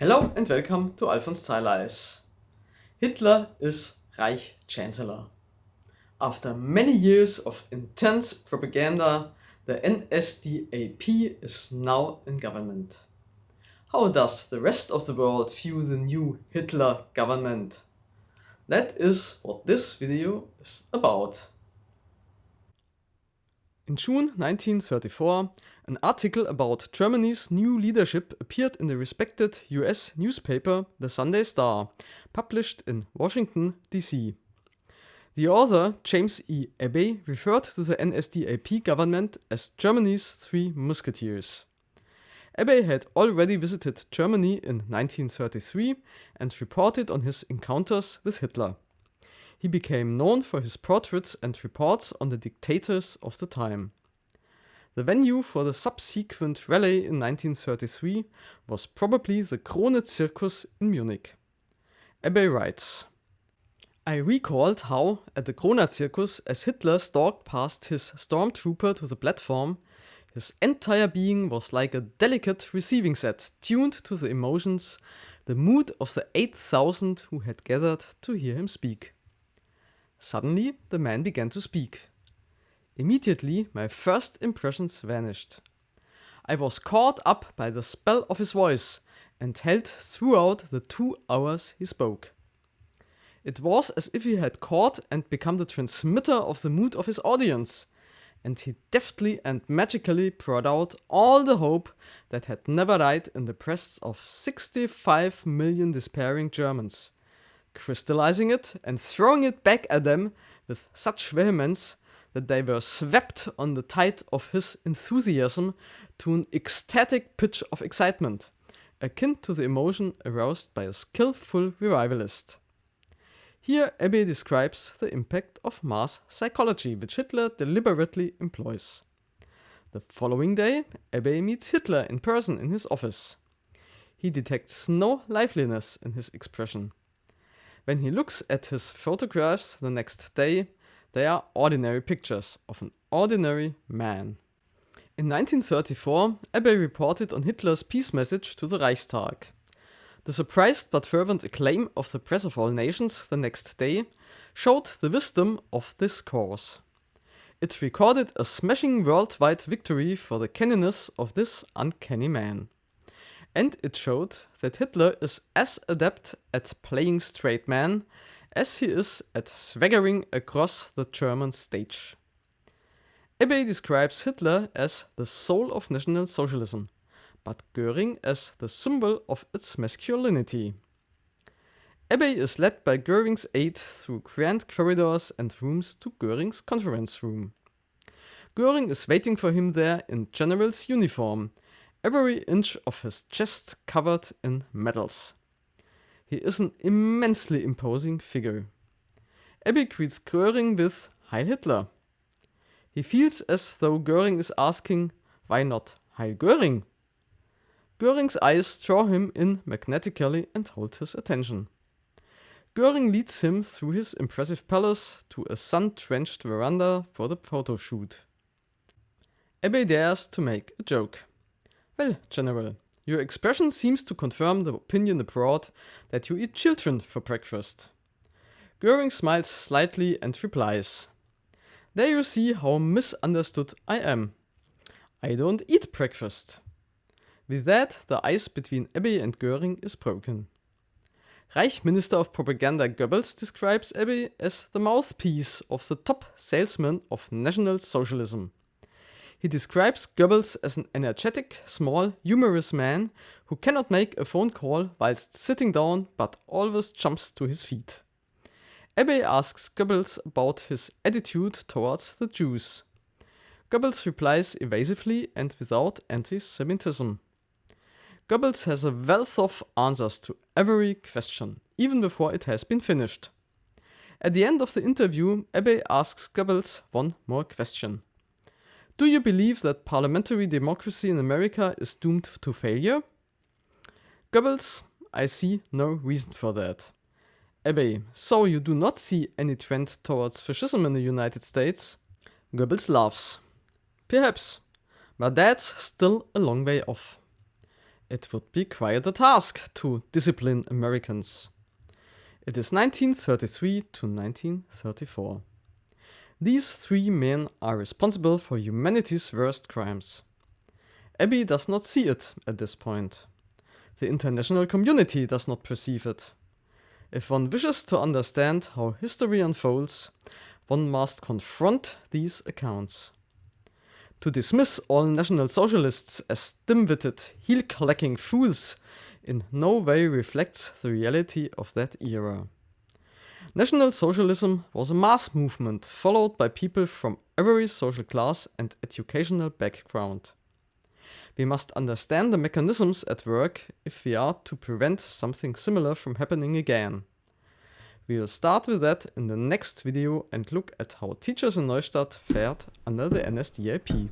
Hello and welcome to Alfons Zeileis. Hitler is Reich Chancellor. After many years of intense propaganda, the NSDAP is now in government. How does the rest of the world view the new Hitler government? That is what this video is about. In June 1934, an article about Germany's new leadership appeared in the respected US newspaper The Sunday Star, published in Washington, D.C. The author, James E. Abbey, referred to the NSDAP government as Germany's Three Musketeers. Abbey had already visited Germany in 1933 and reported on his encounters with Hitler. He became known for his portraits and reports on the dictators of the time. The venue for the subsequent rally in 1933 was probably the Krone Circus in Munich. Abbey writes, "I recalled how, at the Krone Circus, as Hitler stalked past his stormtrooper to the platform, his entire being was like a delicate receiving set tuned to the emotions, the mood of the 8,000 who had gathered to hear him speak. Suddenly, the man began to speak. Immediately, my first impressions vanished. I was caught up by the spell of his voice and held throughout the 2 hours he spoke. It was as if he had caught and become the transmitter of the mood of his audience, and he deftly and magically poured out all the hope that had never died in the breasts of 65 million despairing Germans, crystallizing it and throwing it back at them with such vehemence that they were swept on the tide of his enthusiasm to an ecstatic pitch of excitement, akin to the emotion aroused by a skillful revivalist." Here Abbey describes the impact of mass psychology, which Hitler deliberately employs. The following day, Abbey meets Hitler in person in his office. He detects no liveliness in his expression. When he looks at his photographs the next day, they are ordinary pictures of an ordinary man. In 1934, Abbey reported on Hitler's peace message to the Reichstag. The surprised but fervent acclaim of the press of all nations the next day showed the wisdom of this course. It recorded a smashing worldwide victory for the canniness of this uncanny man. And it showed that Hitler is as adept at playing straight man as he is at swaggering across the German stage. Abbey describes Hitler as the soul of National Socialism, but Göring as the symbol of its masculinity. Abbey is led by Göring's aide through grand corridors and rooms to Göring's conference room. Göring is waiting for him there in general's uniform, every inch of his chest covered in medals. He is an immensely imposing figure. Abbey greets Göring with "Heil Hitler." He feels as though Göring is asking, "Why not Heil Göring?" Göring's eyes draw him in magnetically and hold his attention. Göring leads him through his impressive palace to a sun-drenched veranda for the photo shoot. Abbey dares to make a joke. "Well, General, your expression seems to confirm the opinion abroad that you eat children for breakfast." Göring smiles slightly and replies, "There you see how misunderstood I am. I don't eat breakfast." With that, the ice between Abbey and Göring is broken. Reich Minister of Propaganda Goebbels describes Abbey as the mouthpiece of the top salesman of National Socialism. He describes Goebbels as an energetic, small, humorous man who cannot make a phone call whilst sitting down but always jumps to his feet. Abbey asks Goebbels about his attitude towards the Jews. Goebbels replies evasively and without anti-Semitism. Goebbels has a wealth of answers to every question, even before it has been finished. At the end of the interview, Abbey asks Goebbels one more question. "Do you believe that parliamentary democracy in America is doomed to failure?" Goebbels, "I see no reason for that." Abbey, "So you do not see any trend towards fascism in the United States?" Goebbels laughs. "Perhaps, but that's still a long way off. It would be quite a task to discipline Americans. It is 1933 to 1934. These three men are responsible for humanity's worst crimes. Abby does not see it at this point. The international community does not perceive it. If one wishes to understand how history unfolds, one must confront these accounts. To dismiss all National Socialists as dim-witted, heel-clacking fools in no way reflects the reality of that era. National Socialism was a mass movement followed by people from every social class and educational background. We must understand the mechanisms at work if we are to prevent something similar from happening again. We will start with that in the next video and look at how teachers in Neustadt fared under the NSDAP.